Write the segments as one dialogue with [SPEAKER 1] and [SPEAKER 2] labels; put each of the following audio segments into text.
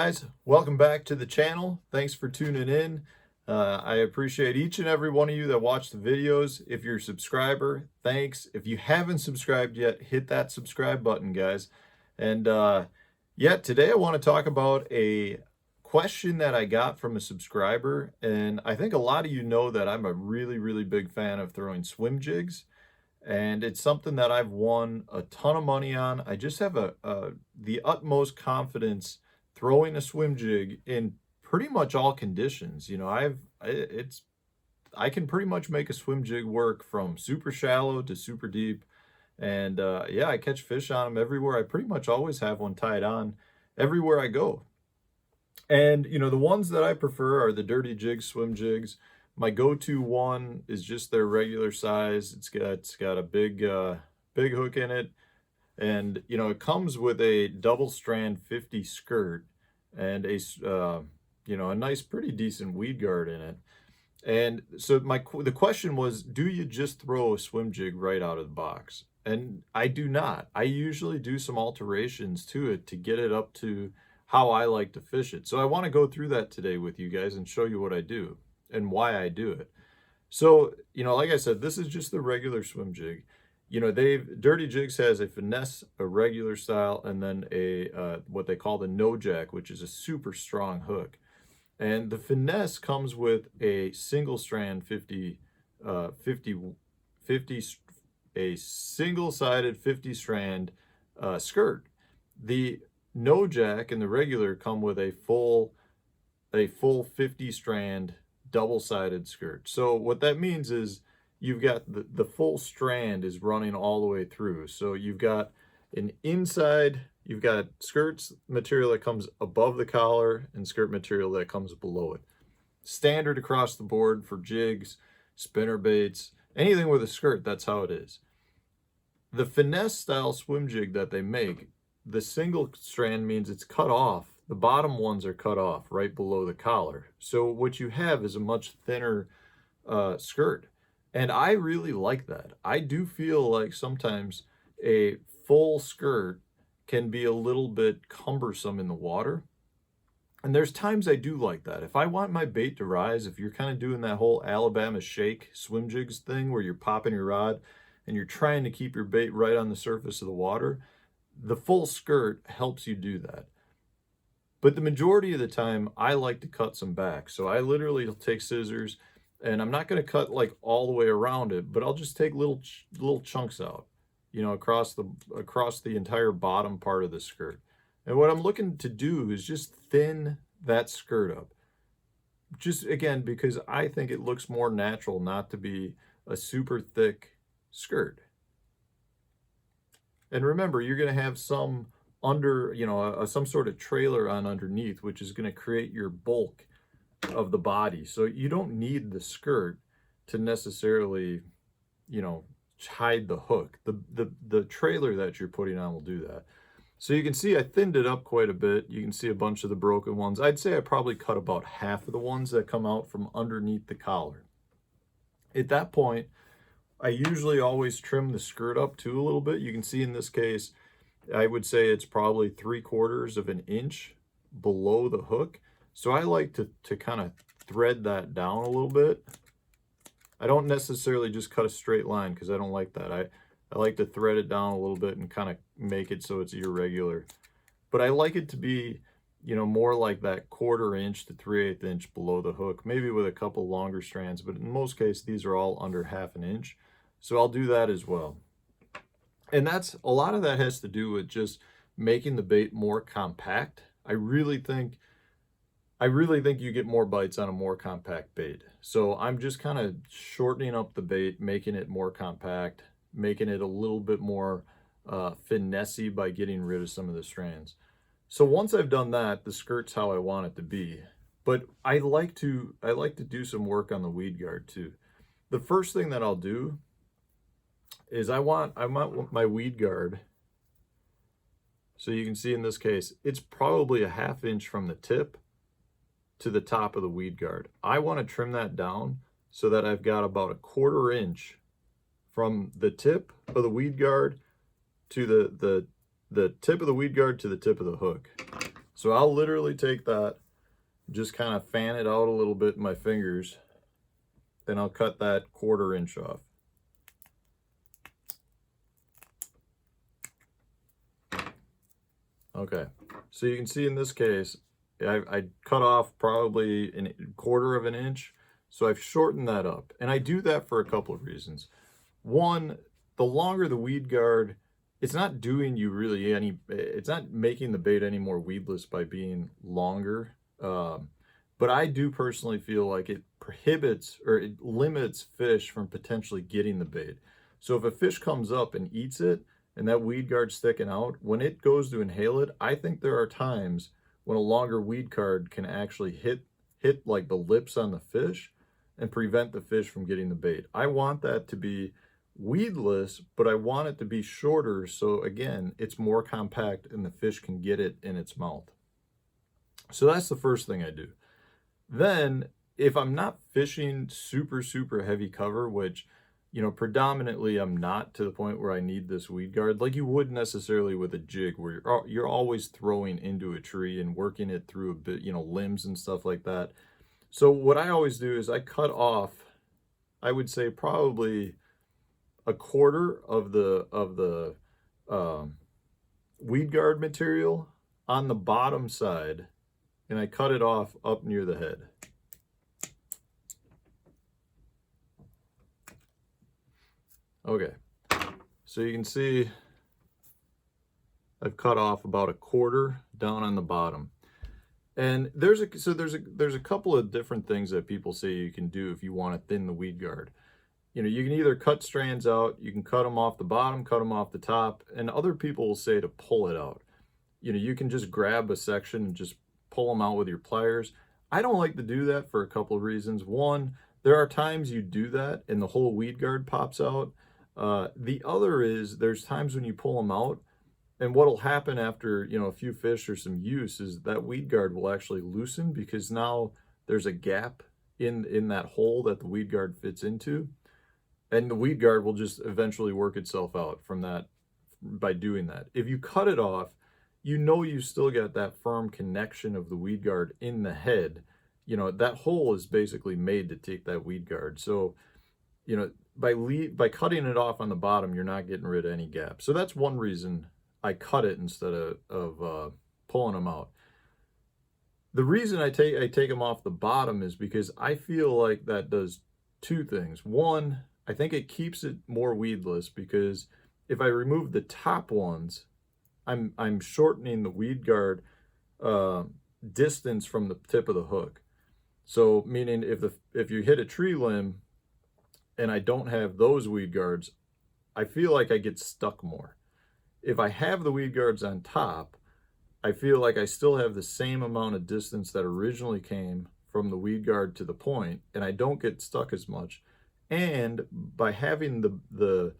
[SPEAKER 1] guys, welcome back to the channel. Thanks for tuning in. I appreciate each and every one of you that watch the videos. If you're a subscriber, thanks. If you haven't subscribed yet, hit that subscribe button, guys. And yeah, today I want to talk about a question that I got from a subscriber. And I think a lot of you know that I'm a really big fan of throwing swim jigs. And it's something that I've won a ton of money on. I just have the utmost confidence throwing a swim jig in pretty much all conditions. You know, I can pretty much make a swim jig work from super shallow to super deep. And yeah, I catch fish on them everywhere. I pretty much always have one tied on everywhere I go. And, you know, the ones that I prefer are the Dirty Jigs swim jigs. My go-to one is just their regular size. It's got a big hook in it. And, you know, it comes with a double strand 50 skirt and a, you know, a nice, pretty decent weed guard in it. And so the question was, do you just throw a swim jig right out of the box? And I do not. I usually do some alterations to it to get it up to how I like to fish it. So I want to go through that today with you guys and show you what I do and why I do it. So, you know, like I said, this is just the regular swim jig. You know, Dirty Jigs has a finesse, a regular style, and then a what they call the no jack, which is a super strong hook. And the finesse comes with a single strand a single-sided 50 strand skirt. The no jack and the regular come with a full 50 strand double-sided skirt. So what that means is you've got the full strand is running all the way through. So you've got an inside, you've got skirts material that comes above the collar and skirt material that comes below it. Standard across the board for jigs, spinner baits, anything with a skirt, that's how it is. The finesse style swim jig that they make, the single strand means it's cut off. The bottom ones are cut off right below the collar. So what you have is a much thinner skirt. And I really like that. I do feel like sometimes a full skirt can be a little bit cumbersome in the water. And there's times I do like that. If I want my bait to rise, if you're kind of doing that whole Alabama shake swim jigs thing where you're popping your rod and you're trying to keep your bait right on the surface of the water, the full skirt helps you do that. But the majority of the time, I like to cut some back. So I literally will take scissors, and I'm not going to cut like all the way around it, but I'll just take little chunks out, you know, across the entire bottom part of the skirt. And what I'm looking to do is just thin that skirt up. Just, again, because I think it looks more natural not to be a super thick skirt. And remember, you're going to have some some sort of trailer on underneath, which is going to create your bulk of the body. So you don't need the skirt to necessarily, you know, hide the hook. The trailer that you're putting on will do that. So you can see I thinned it up quite a bit. You can see a bunch of the broken ones. I'd say I probably cut about half of the ones that come out from underneath the collar. At that point, I usually always trim the skirt up too a little bit. You can see in this case, I would say it's probably 3/4 of an inch below the hook. So I like to kind of thread that down a little bit. I don't necessarily just cut a straight line because I don't like that. I like to thread it down a little bit and kind of make it so it's irregular. But I like it to be, you know, more like that 1/4 inch to 3/8 inch below the hook, maybe with a couple longer strands. But in most cases, these are all under 1/2 inch. So I'll do that as well. And that's a lot of that has to do with just making the bait more compact. I really think you get more bites on a more compact bait. So I'm just kind of shortening up the bait, making it more compact, making it a little bit more finessey by getting rid of some of the strands. So once I've done that, the skirt's how I want it to be. But I like to do some work on the weed guard too. The first thing that I'll do is I want my weed guard. So you can see in this case, it's probably a 1/2 inch from the tip to the top of the weed guard. I want to trim that down so that I've got about a 1/4 inch from the tip of the weed guard to the tip of the weed guard to the tip of the hook. So I'll literally take that, just kind of fan it out a little bit in my fingers, then I'll cut that 1/4 inch off. Okay, so you can see in this case, I cut off probably a 1/4 of an inch, so I've shortened that up. And I do that for a couple of reasons. One, the longer the weed guard, it's not doing you really any, it's not making the bait any more weedless by being longer. But I do personally feel like it prohibits or it limits fish from potentially getting the bait. So if a fish comes up and eats it and that weed guard's sticking out, when it goes to inhale it, I think there are times when a longer weed guard can actually hit like the lips on the fish and prevent the fish from getting the bait. I want that to be weedless, but I want it to be shorter so again, it's more compact and the fish can get it in its mouth. So that's the first thing I do. Then, if I'm not fishing super, super heavy cover, which, you know, predominantly I'm not to the point where I need this weed guard, like you would necessarily with a jig, where you're always throwing into a tree and working it through a bit, you know, limbs and stuff like that. So what I always do is I cut off, I would say probably a 1/4 of the weed guard material on the bottom side, and I cut it off up near the head. Okay, so you can see I've cut off about a 1/4 down on the bottom. And there's a couple of different things that people say you can do if you want to thin the weed guard. You know, you can either cut strands out, you can cut them off the bottom, cut them off the top, and other people will say to pull it out. You know, you can just grab a section and just pull them out with your pliers. I don't like to do that for a couple of reasons. One, there are times you do that and the whole weed guard pops out. The other is there's times when you pull them out and what'll happen after, you know, a few fish or some use is that weed guard will actually loosen because now there's a gap in that hole that the weed guard fits into. And the weed guard will just eventually work itself out from that by doing that. If you cut it off, you know you still got that firm connection of the weed guard in the head. You know, that hole is basically made to take that weed guard. So, you know, by cutting it off on the bottom, you're not getting rid of any gap. So that's one reason I cut it instead of pulling them out. The reason I take them off the bottom is because I feel like that does two things. One, I think it keeps it more weedless because if I remove the top ones, I'm shortening the weed guard distance from the tip of the hook. So meaning if you hit a tree limb and I don't have those weed guards, I feel like I get stuck more. If I have the weed guards on top, I feel like I still have the same amount of distance that originally came from the weed guard to the point, and I don't get stuck as much. And by having the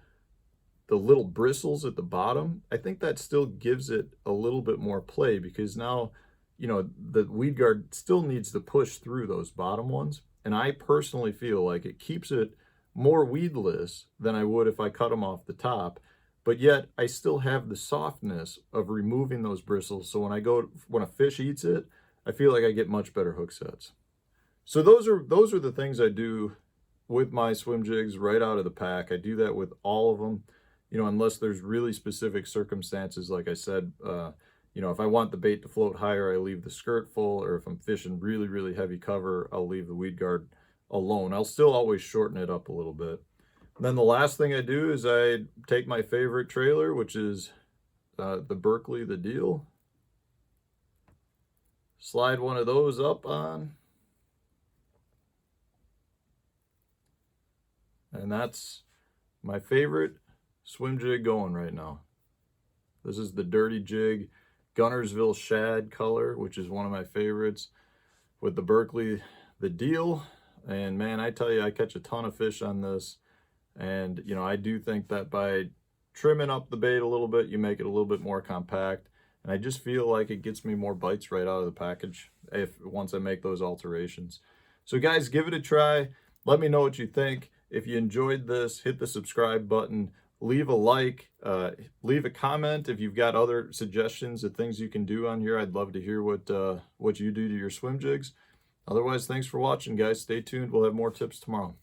[SPEAKER 1] little bristles at the bottom, I think that still gives it a little bit more play because now, you know, the weed guard still needs to push through those bottom ones. And I personally feel like it keeps it more weedless than I would if I cut them off the top. But yet I still have the softness of removing those bristles. So when a fish eats it, I feel like I get much better hook sets. So those are the things I do with my swim jigs right out of the pack. I do that with all of them, you know, unless there's really specific circumstances. Like I said, you know, if I want the bait to float higher, I leave the skirt full, or if I'm fishing really, really heavy cover, I'll leave the weed guard alone. I'll still always shorten it up a little bit. And then the last thing I do is I take my favorite trailer, which is the Berkley The Deal. Slide one of those up on. And that's my favorite swim jig going right now. This is the Dirty Jig Gunnersville Shad color, which is one of my favorites, with the Berkley The Deal. And man, I tell you, I catch a ton of fish on this. And, you know, I do think that by trimming up the bait a little bit, you make it a little bit more compact. And I just feel like it gets me more bites right out of the package once I make those alterations. So guys, give it a try. Let me know what you think. If you enjoyed this, hit the subscribe button. leave a like, leave a comment if you've got other suggestions of things you can do on here. I'd love to hear what you do to your swim jigs. Otherwise, thanks for watching, guys. Stay tuned. We'll have more tips tomorrow.